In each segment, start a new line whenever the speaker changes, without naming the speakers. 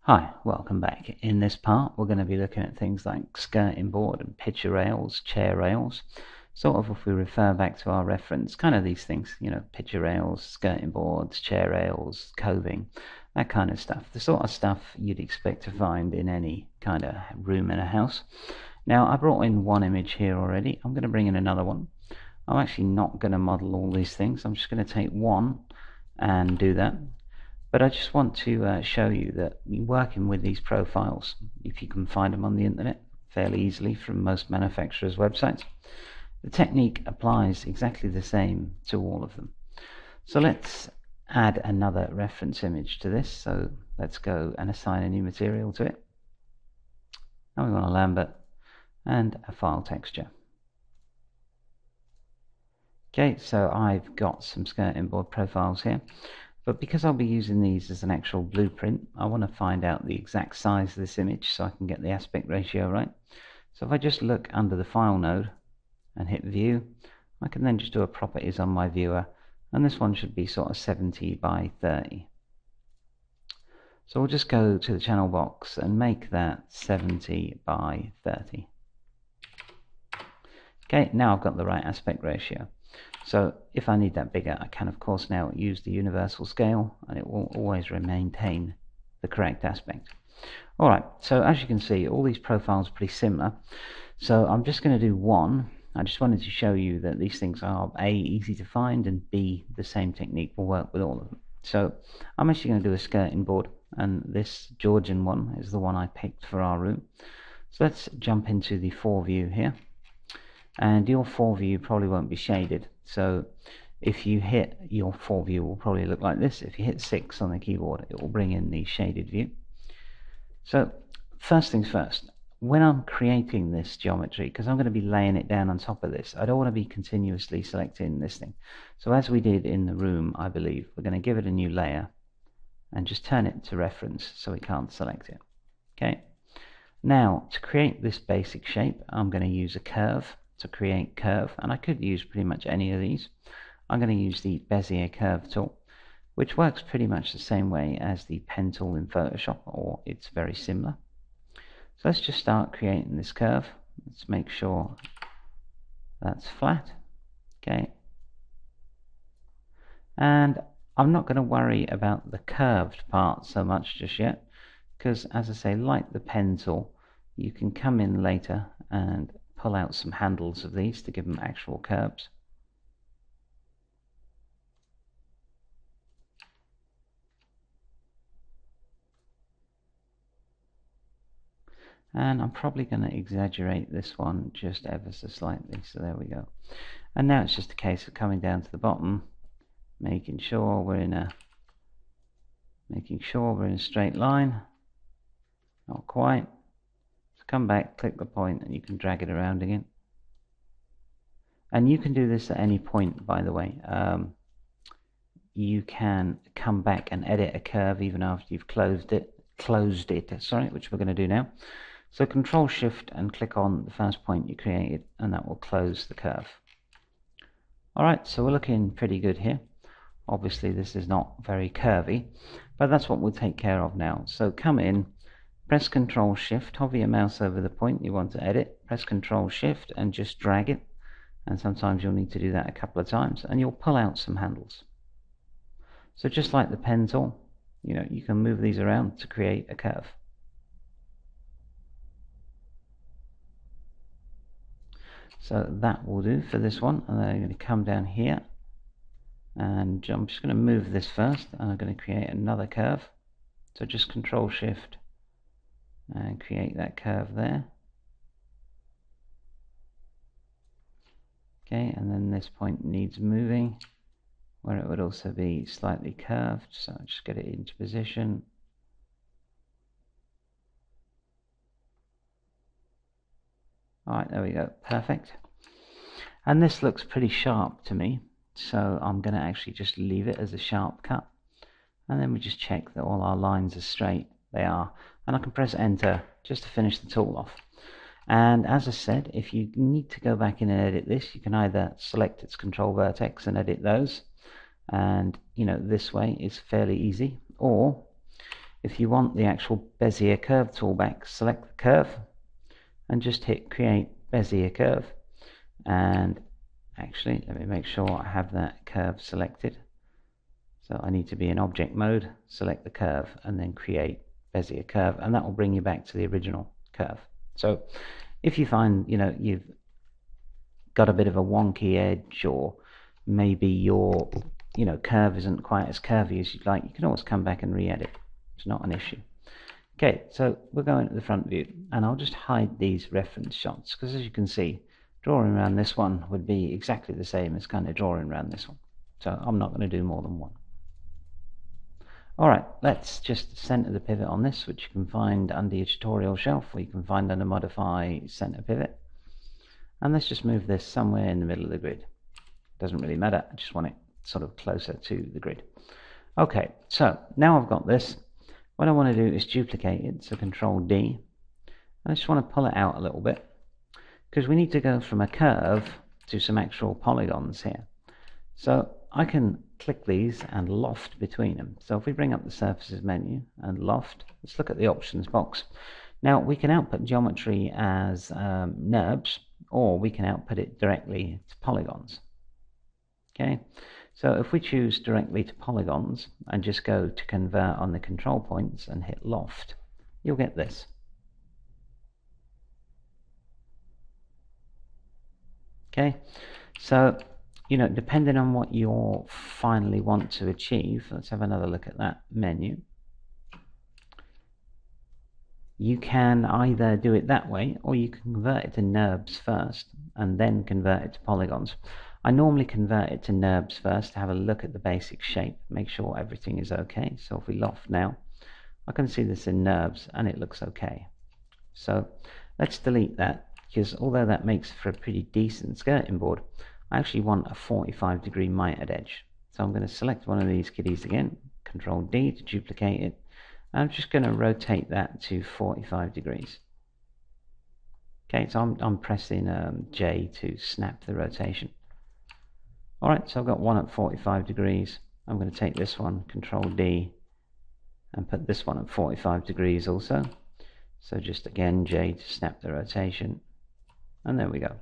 Hi, welcome back. In this part we're going to be looking at things like skirting board and picture rails, chair rails. Sort of if we refer back to our reference, kind of these things, picture rails, skirting boards, chair rails, coving, that kind of stuff. The sort of stuff you'd expect to find in any kind of room in a house. Now I brought in one image here already. I'm going to bring in another one. I'm actually not going to model all these things. I'm just going to take one and do that. But I just want to show you that working with these profiles, if you can find them on the internet fairly easily from most manufacturers' websites, the technique applies exactly the same to all of them. So let's add another reference image to this. So let's go and assign a new material to it. Now we want a Lambert and a file texture. Okay, so I've got some skirting board profiles here. But because I'll be using these as an actual blueprint, I want to find out the exact size of this image so I can get the aspect ratio right. So if I just look under the file node and hit view, I can then just do a properties on my viewer, and this one should be sort of 70 by 30. So we'll just go to the channel box and make that 70 by 30. Okay, now I've got the right aspect ratio. So if I need that bigger, I can of course now use the universal scale, and it will always maintain the correct aspect. Alright, so as you can see, all these profiles are pretty similar. So I'm just going to do one. I just wanted to show you that these things are A, easy to find, and B, the same technique will work with all of them. So I'm actually going to do a skirting board, and this Georgian one is the one I picked for our room. So let's jump into the 4 view here. And your 4 view probably won't be shaded, so if you hit your 4 view, will probably look like this. If you hit 6 on the keyboard, it will bring in the shaded view. So first things first, when I'm creating this geometry, because I'm going to be laying it down on top of this, I don't want to be continuously selecting this thing. So as we did in the room, I believe, we're going to give it a new layer and just turn it to reference so we can't select it. Okay. Now to create this basic shape, I'm going to use a curve to create curve, and I could use pretty much any of these. I'm going to use the Bezier curve tool, which works pretty much the same way as the pen tool in Photoshop, or it's very similar. So let's just start creating this curve. Let's make sure that's flat. Okay, and I'm not going to worry about the curved part so much just yet, because as I say, like the pen tool, you can come in later and pull out some handles of these to give them actual curves. And I'm probably going to exaggerate this one just ever so slightly, so there we go. And now it's just a case of coming down to the bottom, making sure we're in a straight line. Not quite. So come back, click the point, and you can drag it around again. And you can do this at any point, by the way. You can come back and edit a curve even after you've closed it, which we're going to do now. So Control Shift and click on the first point you created, and that will close the curve. Alright, so we're looking pretty good here. Obviously this is not very curvy, but that's what we'll take care of now. So come in, press Control Shift, hover your mouse over the point you want to edit, press Control Shift and just drag it, and sometimes you'll need to do that a couple of times, and you'll pull out some handles. So just like the pen tool, you can move these around to create a curve. So that will do for this one, and then I'm going to come down here, and I'm just going to move this first, and I'm going to create another curve. So just Control Shift and create that curve there. Okay, and then this point needs moving, where it would also be slightly curved, so I'll just get it into position. Alright, there we go, perfect. And this looks pretty sharp to me, so I'm going to actually just leave it as a sharp cut. And then we just check that all our lines are straight. They are. And I can press enter just to finish the tool off. And as I said, if you need to go back in and edit this, you can either select its control vertex and edit those, and this way is fairly easy, or If you want the actual Bezier curve tool back, select the curve and just hit create Bezier curve. And actually, let me make sure I have that curve selected. So I need to be in object mode, select the curve, and then create Bezier curve, and that will bring you back to the original curve. So if you find you've got a bit of a wonky edge, or maybe your curve isn't quite as curvy as you'd like, you can always come back and re-edit. It's not an issue. Okay, so we're going to the front view, and I'll just hide these reference shots, because as you can see, drawing around this one would be exactly the same as kind of drawing around this one. So I'm not going to do more than one. Alright, let's just center the pivot on this, which you can find under your tutorial shelf, or you can find under modify center pivot. And let's just move this somewhere in the middle of the grid. Doesn't really matter, I just want it sort of closer to the grid. Okay, so now I've got this. What I want to do is duplicate it, so Control D. I just want to pull it out a little bit, because we need to go from a curve to some actual polygons here. So I can click these and loft between them. So if we bring up the surfaces menu and loft, let's look at the options box. Now we can output geometry as NURBS, or we can output it directly to polygons. Okay, so if we choose directly to polygons and just go to convert on the control points and hit loft, you'll get this. Okay, so depending on what you finally want to achieve, let's have another look at that menu. You can either do it that way, or you can convert it to NURBS first and then convert it to polygons. I normally convert it to NURBS first to have a look at the basic shape, make sure everything is okay. So if we loft now, I can see this in NURBS and it looks okay. So let's delete that, because although that makes for a pretty decent skirting board, I actually want a 45-degree mitered edge. So I'm going to select one of these kiddies again, Control D to duplicate it, and I'm just going to rotate that to 45 degrees. Okay, so I'm pressing J to snap the rotation. Alright, so I've got one at 45 degrees. I'm going to take this one, Control D, and put this one at 45 degrees also. So just again J to snap the rotation, and there we go.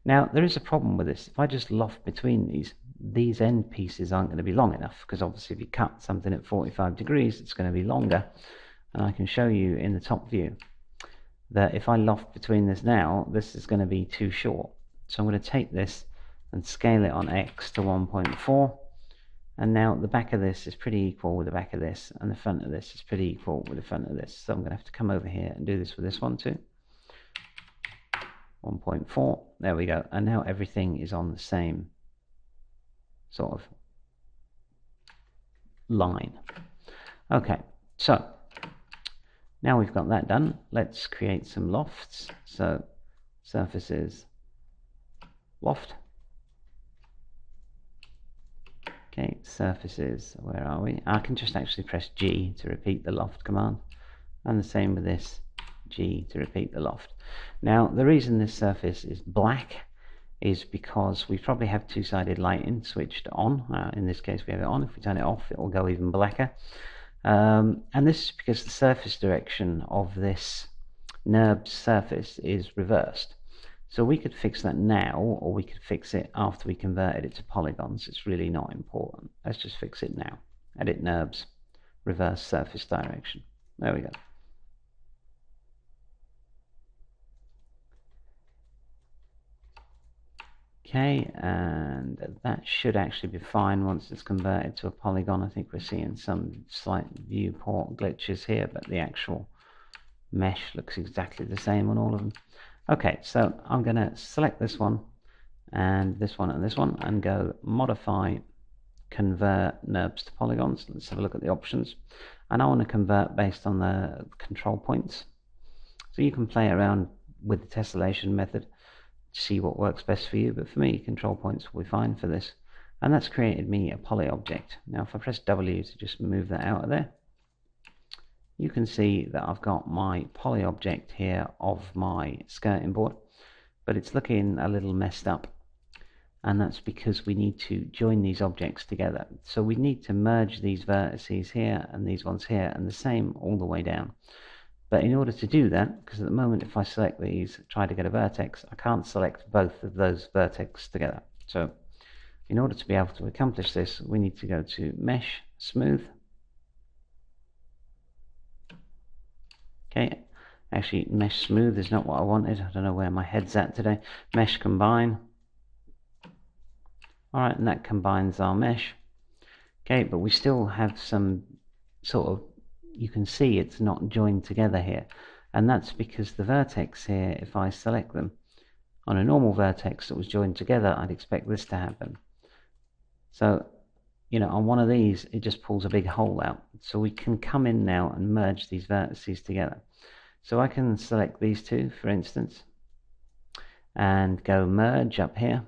Now there is a problem with this. If I just loft between these end pieces aren't going to be long enough, because obviously if you cut something at 45 degrees it's going to be longer, and I can show you in the top view that if I loft between this now, this is going to be too short. So I'm going to take this and scale it on X to 1.4, and now the back of this is pretty equal with the back of this, and the front of this is pretty equal with the front of this. So I'm going to have to come over here and do this with this one too. 1.4, there we go, and now everything is on the same sort of line. Okay, so now we've got that done, let's create some lofts. So surfaces, loft. Okay, surfaces, where are we? I can just actually press G to repeat the loft command, and the same with this, G to repeat the loft. Now the reason this surface is black is because we probably have two-sided lighting switched on. In this case we have it on. If we turn it off it will go even blacker, and this is because the surface direction of this NURBS surface is reversed. So we could fix that now, or we could fix it after we converted it to polygons. It's really not important. Let's just fix it now. Edit NURBS, reverse surface direction. There we go. Okay, and that should actually be fine once it's converted to a polygon. I think we're seeing some slight viewport glitches here, but the actual mesh looks exactly the same on all of them. Okay, so I'm going to select this one and this one and this one and go modify convert NURBS to polygons. Let's have a look at the options, and I want to convert based on the control points. So you can play around with the tessellation method to see what works best for you, but for me control points will be fine for this, and that's created me a poly object. Now if I press W to just move that out of there, you can see that I've got my poly object here of my skirting board, but it's looking a little messed up. and that's because we need to join these objects together. So we need to merge these vertices here and these ones here, and the same all the way down. But in order to do that, because at the moment if I select these, try to get a vertex, I can't select both of those vertex together. So in order to be able to accomplish this, we need to go to Mesh, Smooth. Okay, actually Mesh Smooth is not what I wanted. I don't know where my head's at today. Mesh Combine. Alright, and that combines our mesh. Okay, but we still have some sort of, you can see it's not joined together here. And that's because the vertex here, if I select them, on a normal vertex that was joined together, I'd expect this to happen. So, you know, on one of these, it just pulls a big hole out. So we can come in now and merge these vertices together. So I can select these two, for instance, and go merge up here,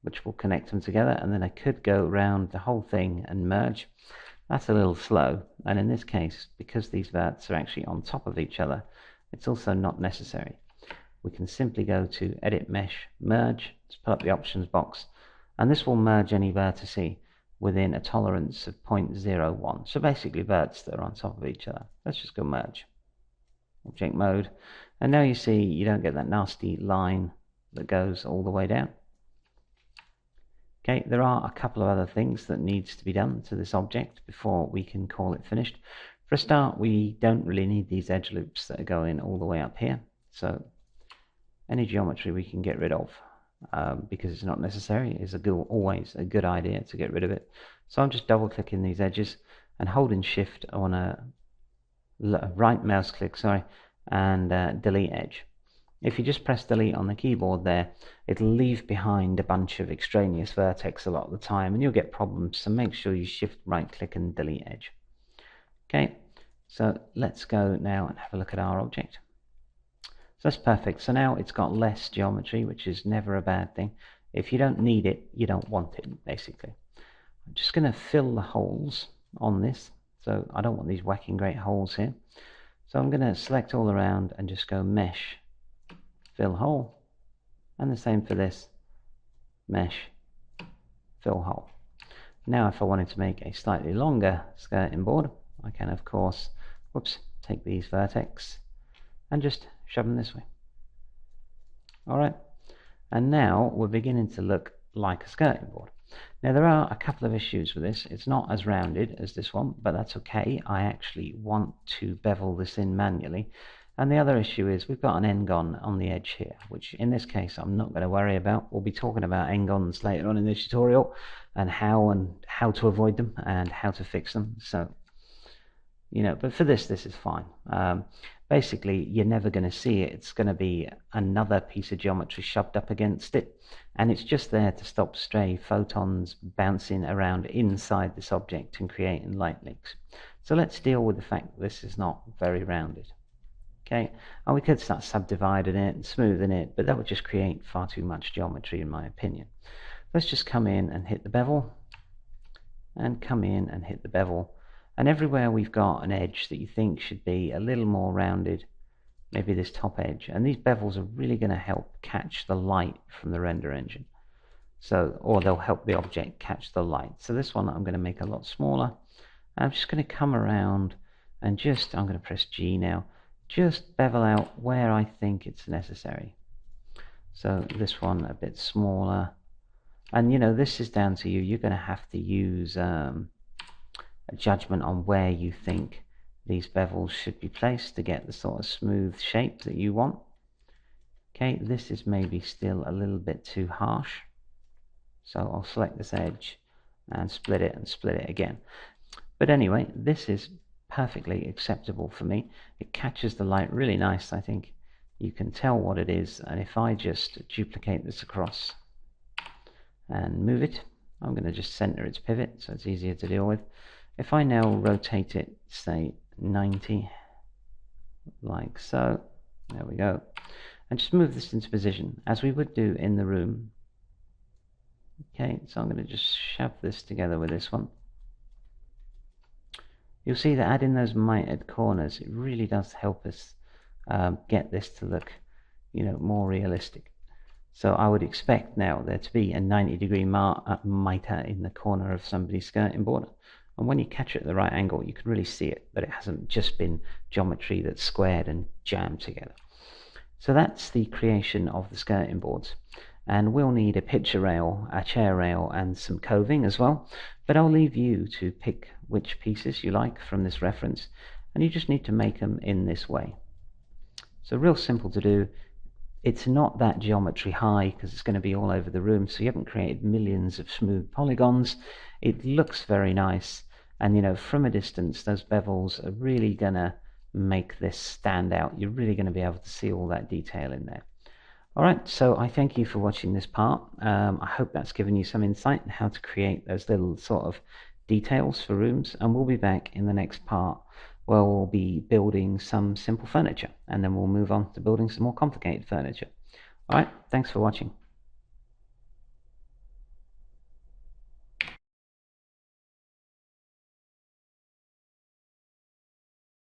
which will connect them together, and then I could go around the whole thing and merge. That's a little slow, and in this case, because these verts are actually on top of each other, it's also not necessary. We can simply go to Edit Mesh, Merge, let's pull up the options box, and this will merge any vertice within a tolerance of 0.01. So basically verts that are on top of each other. Let's just go Merge. Object Mode, and now you see you don't get that nasty line that goes all the way down. Okay, there are a couple of other things that needs to be done to this object before we can call it finished. For a start, we don't really need these edge loops that are going all the way up here. So any geometry we can get rid of because it's not necessary. It's always a good idea to get rid of it. So I'm just double clicking these edges and holding shift on a right mouse click, and delete edge. If you just press delete on the keyboard there, it'll leave behind a bunch of extraneous vertex a lot of the time and you'll get problems, so make sure you shift right click and delete edge. Okay, so let's go now and have a look at our object. So that's perfect. So now it's got less geometry, which is never a bad thing. If you don't need it, you don't want it, basically. I'm just going to fill the holes on this, so I don't want these whacking great holes here. So I'm going to select all around and just go Mesh, Fill Hole, and the same for this, Mesh, Fill Hole. Now if I wanted to make a slightly longer skirting board, I can of course, take these vertex and just shove them this way. Alright, and now we're beginning to look like a skirting board. Now there are a couple of issues with this. It's not as rounded as this one, but that's okay. I actually want to bevel this in manually. And the other issue is we've got an n-gon on the edge here, which in this case I'm not going to worry about. We'll be talking about n-gons later on in this tutorial and how to avoid them and how to fix them. So, you know, but for this is fine. Basically, you're never going to see it. It's going to be another piece of geometry shoved up against it, and it's just there to stop stray photons bouncing around inside this object and creating light leaks. So let's deal with the fact that this is not very rounded. Okay, and we could start subdividing it and smoothing it, but that would just create far too much geometry in my opinion. Let's just come in and hit the bevel, and come in and hit the bevel, and everywhere we've got an edge that you think should be a little more rounded, maybe this top edge, and these bevels are really going to help catch the light from the render engine. So, or they'll help the object catch the light. So this one I'm going to make a lot smaller. I'm just going to come around and I'm going to press G now, just bevel out where I think it's necessary. So this one a bit smaller, and you know, this is down to you. You're going to have to use a judgment on where you think these bevels should be placed to get the sort of smooth shape that you want. Okay, this is maybe still a little bit too harsh, so I'll select this edge and split it again. But anyway, this is perfectly acceptable for me. It catches the light really nice. I think you can tell what it is, and if I just duplicate this across and move it, I'm going to just center its pivot so it's easier to deal with. If I now rotate it, say 90, like so, there we go, and just move this into position as we would do in the room. Okay, so I'm going to just shove this together with this one. You'll see that adding those mitered corners, it really does help us get this to look, you know, more realistic. So I would expect now there to be a 90-degree mitre in the corner of somebody's skirting board. And when you catch it at the right angle, you can really see it, but it hasn't just been geometry that's squared and jammed together. So that's the creation of the skirting boards. And we'll need a picture rail, a chair rail, and some coving as well. But I'll leave you to pick which pieces you like from this reference, and you just need to make them in this way. So real simple to do. It's not that geometry high because it's going to be all over the room, so you haven't created millions of smooth polygons. It looks very nice, and you know, from a distance those bevels are really going to make this stand out. You're really going to be able to see all that detail in there. Alright, so I thank you for watching this part. I hope that's given you some insight on how to create those little sort of details for rooms, and we'll be back in the next part where we'll be building some simple furniture, and then we'll move on to building some more complicated furniture. Alright, thanks for watching.